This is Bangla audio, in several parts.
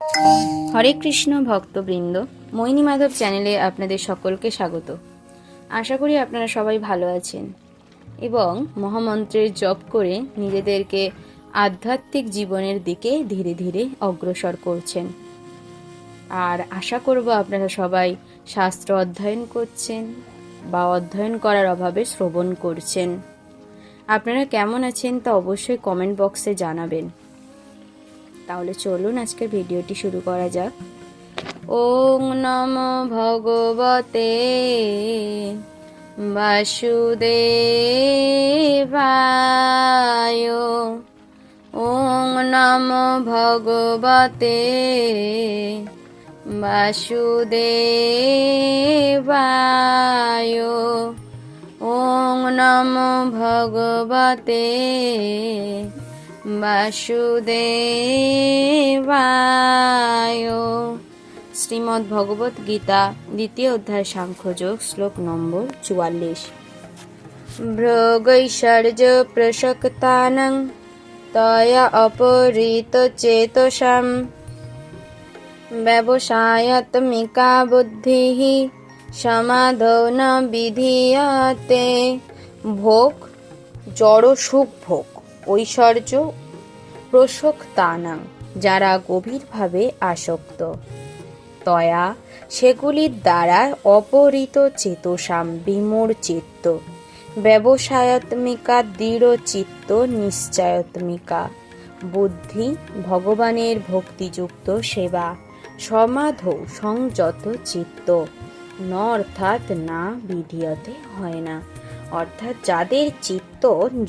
হরে কৃষ্ণ ভক্তবৃন্দ, মোহিনী মাধব চ্যানেলে আপনাদের সকলকে স্বাগত। আশা করি আপনারা সবাই ভালো আছেন এবং মহামন্ত্রের জপ করে নিজেদেরকে আধ্যাত্মিক জীবনের দিকে ধীরে ধীরে অগ্রসর করছেন। আর আশা করব আপনারা সবাই শাস্ত্র অধ্যয়ন করছেন বা অধ্যয়ন করার অভাবে শ্রবণ করছেন। আপনারা কেমন আছেন তা অবশ্যই কমেন্ট বক্সে জানাবেন। তাহলে চলুন আজকের ভিডিওটি শুরু করা যাক। ওং নমো ভগবতে বাসুদেবায়। ওং নমো ভগবতে বাসুদেবায়। ওং নমো ভগবতে বাসুদেবায়। শ্রীমদ্ ভগবত গীতা দ্বিতীয় অধ্যায় সাংখ্যযোগ, শ্লোক নম্বর 44। ভ্রগৈশ্বর্য প্রসক্তানং তয়া অপহৃত চেতসাম ব্যবসায়াত্মিকা বুদ্ধিঃ সমাধৌ ন বিধীয়তে। ভোগ, জড় সুখ ভোগ, ঐশ্বর্য প্রসক্তানাং যারা গভীরভাবে আসক্ত, তয়া সেগুলির দ্বারা অপহৃত চেতসাম বিমূঢ় চিত্ত, ব্যবসায়াত্মিকা দৃঢ় চিত্ত, নিশ্চয়াত্মিকা বুদ্ধি ভগবানের ভক্তিযুক্ত সেবা, সমাধৌ সংযত চিত্ত, ন অর্থাৎ না বিধীয়তে হয় না, অর্থাৎ যাদের চিত্ত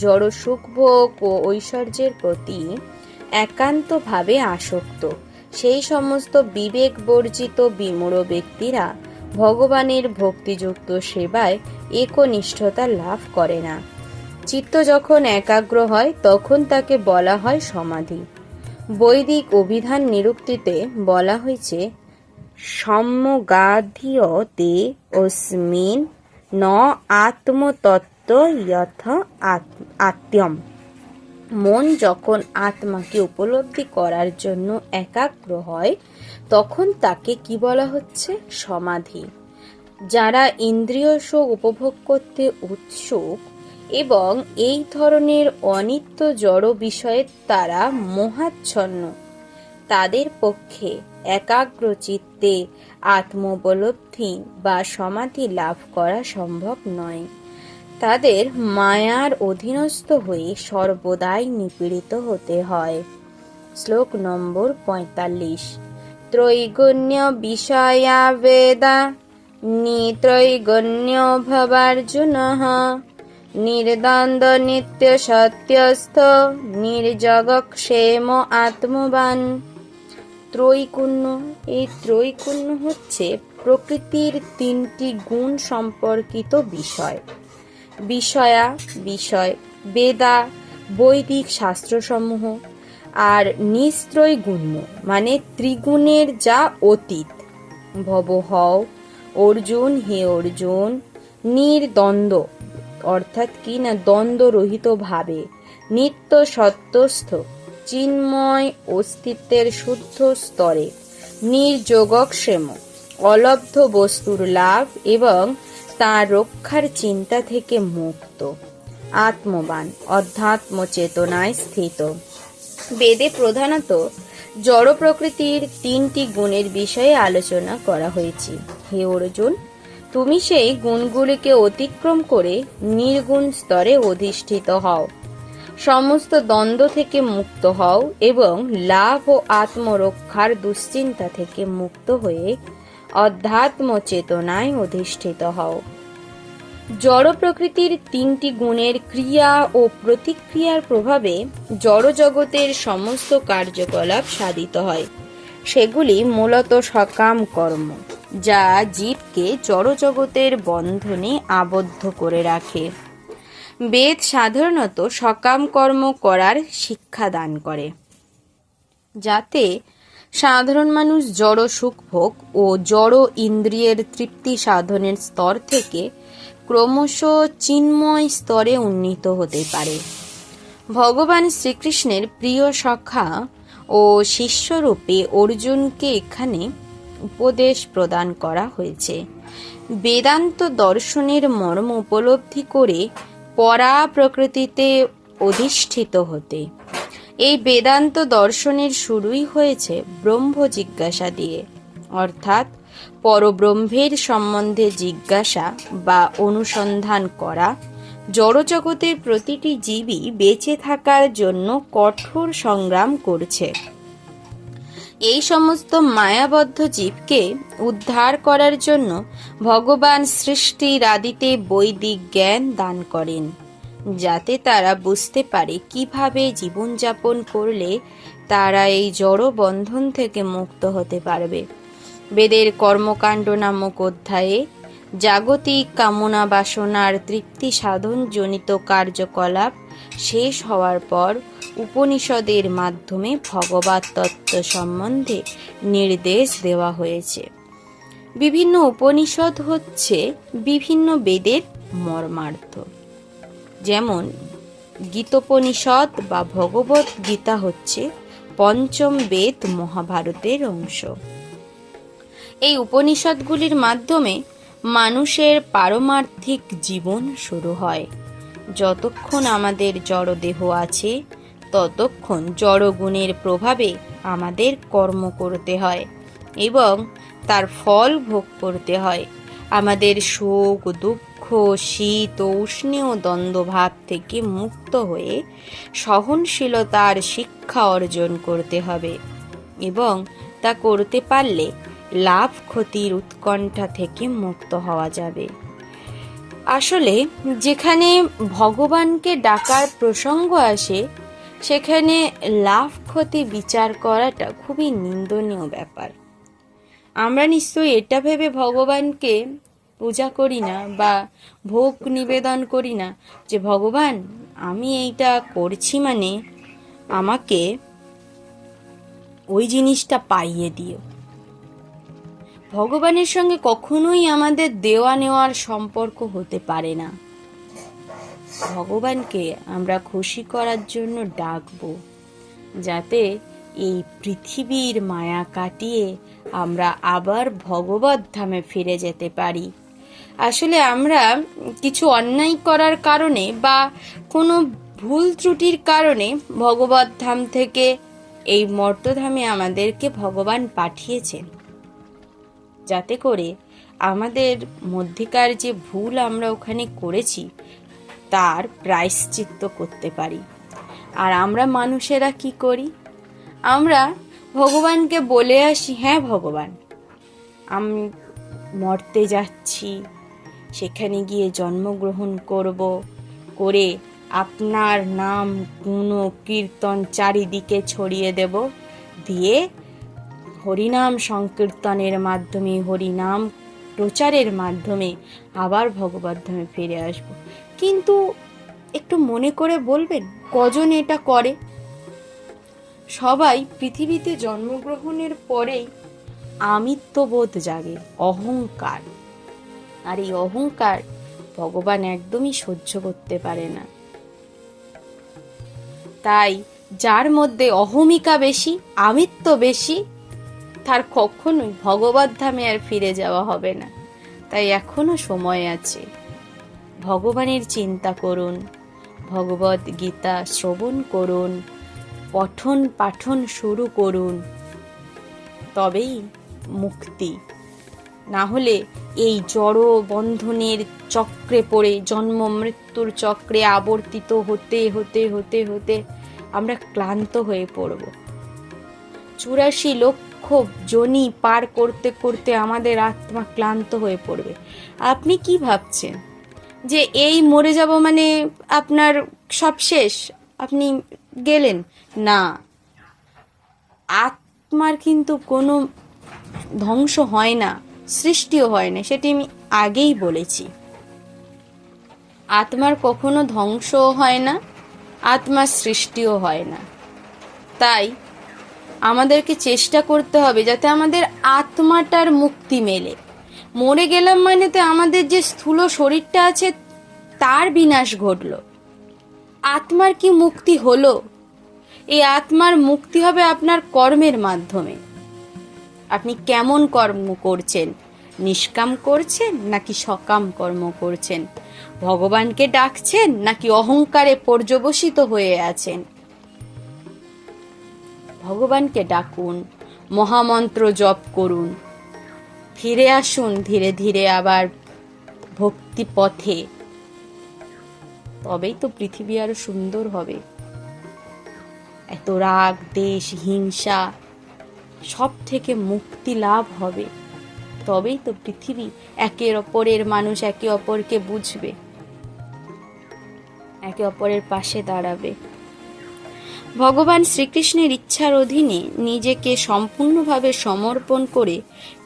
জড় সুখভোগ ও ঐশ্বর্যের প্রতি একান্তভাবে আসক্ত, সেই সমস্ত বিবেক বর্জিত বিমূঢ় ব্যক্তিরা ভগবানের ভক্তিযুক্ত সেবায় একনিষ্ঠতা লাভ করে না। চিত্ত যখন একাগ্র হয় তখন তাকে বলা হয় সমাধি। বৈদিক অভিধান নিরুক্তিতে বলা হয়েছে সম্যগাধীয়তে অস্মিন ন আত্মতত্ত্ব যথ আত্মম। মন যখন আত্মাকে উপলব্ধি করার জন্য একাগ্র হয় তখন তাকে কি বলা হচ্ছে? সমাধি। যারা ইন্দ্রিয় সুখ উপভোগ করতে উৎসুক এবং এই ধরনের অনিত্য জড় বিষয়ে তারা মোহাচ্ছন্ন, তাদের পক্ষে একাগ্র চিত্তে আত্মোপলব্ধি বা সমাধি লাভ করা সম্ভব নয়। তাদের মায়ার অধীনস্থ হয়ে সর্বদাই নিপীড়িত হতে হয়। শ্লোক নম্বর 45। ত্রৈগুণ্য বিষয়া বেদা নিত্রৈগুণ্য ভবার্জুনঃ নির্দ্বন্দ্ব নিত্য সত্যস্থ নির্জগক্ষেম আত্মবান। ত্রৈগুণ্য, এই ত্রৈগুণ্য হচ্ছে প্রকৃতির তিনটি গুণ সম্পর্কিত বিষয়। বিষয়া বিষয়, বেদা বৈদিক শাস্ত্রসমূহ, আর নিস্ত্রৈগুণ্য মানে ত্রিগুণের যা অতীত। ভব হও অর্জুন, হে অর্জুন, নির্দ্বন্দ্ব অর্থাৎ কি না দ্বন্দ্বরহিত ভাবে, নিত্য সত্যস্থ চিন্ময় অস্তিত্বের শুদ্ধ স্তরে, নির্যোগক্ষেম অলব্ধ বস্তুর লাভ এবং তার রক্ষার চিন্তা থেকে মুক্ত, আত্মবান অধ্যাত্ম চেতনায় স্থিত। বেদে প্রধানত জড় প্রকৃতির তিনটি গুণের বিষয়ে আলোচনা করা হয়েছে। হে অর্জুন, তুমি সেই গুণগুলিকে অতিক্রম করে নির্গুণ স্তরে অধিষ্ঠিত হও, সমস্ত দ্বন্দ্ব থেকে মুক্ত হও এবং লাভ ও আত্মরক্ষার দুশ্চিন্তা থেকে মুক্ত হয়ে অধ্যাত্ম চেতনায় অধিষ্ঠিত হও। জড় প্রকৃতির তিনটি গুণের ক্রিয়া ও প্রতিক্রিয়ার প্রভাবে জড় জগতের সমস্ত কার্যকলাপ সাধিত হয়। সেগুলি মূলত সকাম কর্ম, যা জীবকে জড় জগতের বন্ধনে আবদ্ধ করে রাখে। বেদ সাধারণত সকাম কর্ম করার শিক্ষা দান করে, যাতে সাধারণ মানুষ জড় সুখভোগ ও জড় ইন্দ্রিয়ের তৃপ্তি সাধনের স্তর থেকে ক্রমশ চিন্ময় স্তরে উন্নীত হতে পারে। ভগবান শ্রীকৃষ্ণের প্রিয় সখা ও শিষ্যরূপে অর্জুনকে এখানে উপদেশ প্রদান করা হয়েছে। বেদান্ত দর্শনের মর্ম উপলব্ধি করে পরা প্রকৃতিতে অধিষ্ঠিত হতে। এই বেদান্ত দর্শনের শুরুই হয়েছে ব্রহ্ম জিজ্ঞাসা দিয়ে, অর্থাৎ পরব্রহ্মের সম্বন্ধে জিজ্ঞাসা বা অনুসন্ধান করা। জড়জগতের প্রতিটি জীবই বেঁচে থাকার জন্য কঠোর সংগ্রাম করছে। এই সমস্ত মায়াবদ্ধ জীবকে উদ্ধার করার জন্য ভগবান সৃষ্টির আদিতে বৈদিক জ্ঞান দান করেন, যাতে তারা বুঝতে পারে কিভাবে জীবনযাপন করলে তারা এই জড় বন্ধন থেকে মুক্ত হতে পারবে। বেদের কর্মকাণ্ড নামক অধ্যায়ে জাগতিক কামনা বাসনার তৃপ্তি সাধন জনিত কার্যকলাপ শেষ হওয়ার পর উপনিষদের মাধ্যমে ভগবত তত্ত্ব সম্বন্ধে নির্দেশ দেওয়া হয়েছে। বিভিন্ন উপনিষদ হচ্ছে বিভিন্ন বেদের মর্মার্থ। যেমন গীতোপনিষদ বা ভগবত গীতা হচ্ছে পঞ্চম বেদ মহাভারতের অংশ। এই উপনিষদগুলির মাধ্যমে মানুষের পারমার্থিক জীবন শুরু হয়। যতক্ষণ আমাদের জড়দেহ আছে ততক্ষণ জড়গুণের প্রভাবে আমাদের কর্ম করতে হয় এবং তার ফল ভোগ করতে হয়। আমাদের শোক, দুঃখ, শীত ও উষ্ণীয় দ্বন্দ্বভাব থেকে মুক্ত হয়ে সহনশীলতার শিক্ষা অর্জন করতে হবে এবং তা করতে পারলে লাভ ক্ষতির উৎকণ্ঠা থেকে মুক্ত হওয়া যাবে। আসলে যেখানে ভগবানকে ডাকার প্রসঙ্গ আসে সেখানে লাভ ক্ষতি বিচার করাটা খুবই নিন্দনীয় ব্যাপার। আমরা নিশ্চয়ই এটা ভেবে ভগবানকে পূজা করি না বা ভোগ নিবেদন করি না যে ভগবান আমি এইটা করছি মানে আমাকে ওই জিনিসটা পাইয়ে দিও। ভগবানের সঙ্গে কখনোই আমাদের দেওয়া নেওয়ার সম্পর্ক হতে পারে না। ভগবানকে আমরা খুশি করার জন্য ডাকবো, যাতে এই পৃথিবীর মায়া কাটিয়ে আমরা আবার ভগবত ধামে ফিরে যেতে পারি। আসলে আমরা কিছু অন্যায় করার কারণে বা কোনো ভুল ত্রুটির কারণে ভগবত ধাম থেকে এই মর্তধামে আমাদেরকে ভগবান পাঠিয়েছেন, যাতে করে আমাদের মধ্যেকার যে ভুল আমরা ওখানে করেছি তার প্রায়শ্চিত্ত করতে পারি। আর আমরা মানুষেরা কি করি? আমরা ভগবানকে বলে আসি, হ্যাঁ ভগবান আমি মরতে যাচ্ছি, সেখানে গিয়ে জন্মগ্রহণ করে আপনার নাম গুণ কীর্তন চারিদিকে ছড়িয়ে দেব, দিয়ে হরিনাম সংকীর্তনের মাধ্যমে হরিনাম প্রচারের মাধ্যমে আবার ভগবত ধামে ফিরে আসব। কিন্তু একটু মনে করে বলবেন কজন এটা করে? সবাই পৃথিবীতে জন্মগ্রহণের পরেই আমিত্ববোধ জাগে, অহংকার। আর এই অহংকার ভগবান একদমই সহ্য করতে পারে না। তাই যার মধ্যে অহমিকা বেশি, আমিত্ব বেশি, তার কখনোই ভগবত ধামে আর ফিরে যাওয়া হবে না। তাই এখনো সময় আছে, ভগবানের চিন্তা করুন, ভগবত গীতা শ্রবণ করুন, পঠন পাঠন শুরু করুন, তবেই মুক্তি। না হলে এই জড় বন্ধনের চক্রে পড়ে জন্ম মৃত্যুর চক্রে আবর্তিত হতে হতে হতে হতে আমরা ক্লান্ত হয়ে পড়ব। 84 লক্ষ যোনি পার করতে করতে আমাদের আত্মা ক্লান্ত হয়ে পড়বে। আপনি কি ভাবছেন যে এই মরে যাব মানে আপনার সব শেষ, আপনি গেলেন? না, আত্মার কিন্তু কোনো ধ্বংস হয় না, সৃষ্টিও হয় না, সেটি আমি আগেই বলেছি। আত্মার কখনো ধ্বংসও হয় না, আত্মার সৃষ্টিও হয় না। তাই আমাদেরকে চেষ্টা করতে হবে যাতে আমাদের আত্মাটার মুক্তি মেলে। মরে গেলাম মানে তো আমাদের যে স্থূল শরীরটা আছে তার বিনাশ ঘটলো, আত্মার কি মুক্তি হলো? এই আত্মার মুক্তি হবে আপনার কর্মের মাধ্যমে। আপনি কেমন কর্ম করছেন, নিষ্কাম করছেন নাকি সকাম কর্ম করছেন, ভগবানকে ডাকছেন নাকি অহংকারে পর্যবসিত হয়ে আছেন। ভগবানকে ডাকুন, মহামন্ত্র জপ করুন, ফিরে আসুন ধীরে ধীরে আবার ভক্তি পথে। তবেই তো পৃথিবী আরো সুন্দর হবে। এত রাগ, দেশ, হিংসা সব থেকে মুক্তি লাভ হবে। তবেই তো পৃথিবী একের অপরের মানুষ একে অপরকে বুঝবে, একে অপরের পাশে দাঁড়াবে। ভগবান শ্রীকৃষ্ণের ইচ্ছার অধীনে নিজেকে সম্পূর্ণভাবে সমর্পণ করে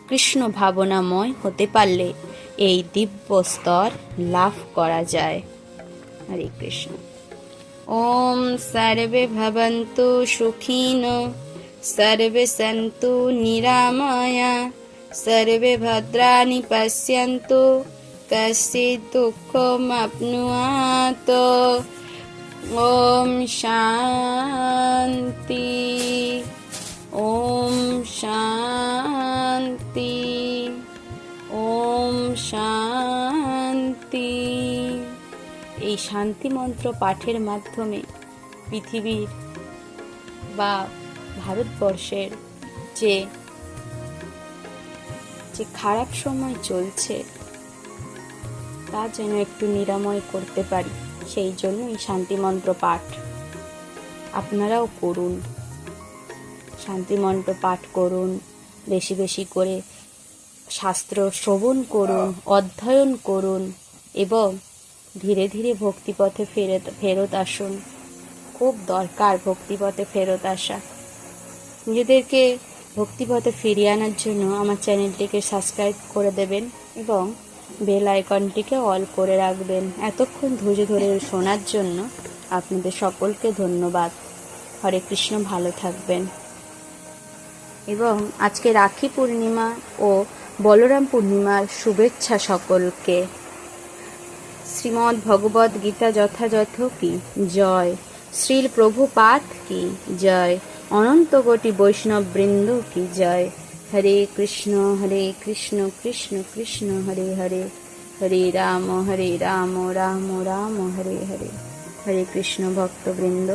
কৃষ্ণ ভাবনাময় হতে পারলে এই দিব্য স্তর লাভ করা যায়। হরে কৃষ্ণ। ওম সর্বে ভবন্তু সুখিনো, সর্বে সন্তু নিরাময়া, সর্বে ভদ্রাণি পশ্যন্তু, কশ্চিৎ দুঃখমাপ্নুয়াত। ওম শান্তি, ওম শান্তি, ওম শান্তি। এই শান্তি মন্ত্র পাঠের মাধ্যমে পৃথিবীর বা ভারতবর্ষের যে খারাপ সময় চলছে তা যেন একটু নিরাময় করতে পারি, সেই জন্য এই শান্তি মন্ত্র পাঠ আপনারাও করুন। শান্তি মন্ত্র পাঠ করুন, বেশি বেশি করে শাস্ত্র শ্রবণ করুন, অধ্যয়ন করুন এবং ধীরে ধীরে ভক্তিপথে ফেরত আসুন। খুব দরকার ভক্তিপথে ফেরত আসা। নিজেদেরকে ভক্তিপথে ফিরিয়ে আনার জন্য আমার চ্যানেলটিকে সাবস্ক্রাইব করে দেবেন এবং বেল আইকনটিকে অল করে রাখবেন। এতক্ষণ ধৈর্য ধরে শোনার জন্য আপনাদের সকলকে ধন্যবাদ। হরে কৃষ্ণ, ভালো থাকবেন। এবং আজকে রাখি পূর্ণিমা ও বলরাম পূর্ণিমার শুভেচ্ছা সকলকে। শ্রীমদ্ ভগবদ গীতা যথাযথ কি জয়, শ্রীল প্রভুপাদ কি জয়, অনন্ত কোটি বৈষ্ণব বৃন্দ কি জয়। হরে কৃষ্ণ কৃষ্ণ কৃষ্ণ হরে হরে, হরে রাম রাম রাম হরে হরে। হরে কৃষ্ণ ভক্তবৃন্দ।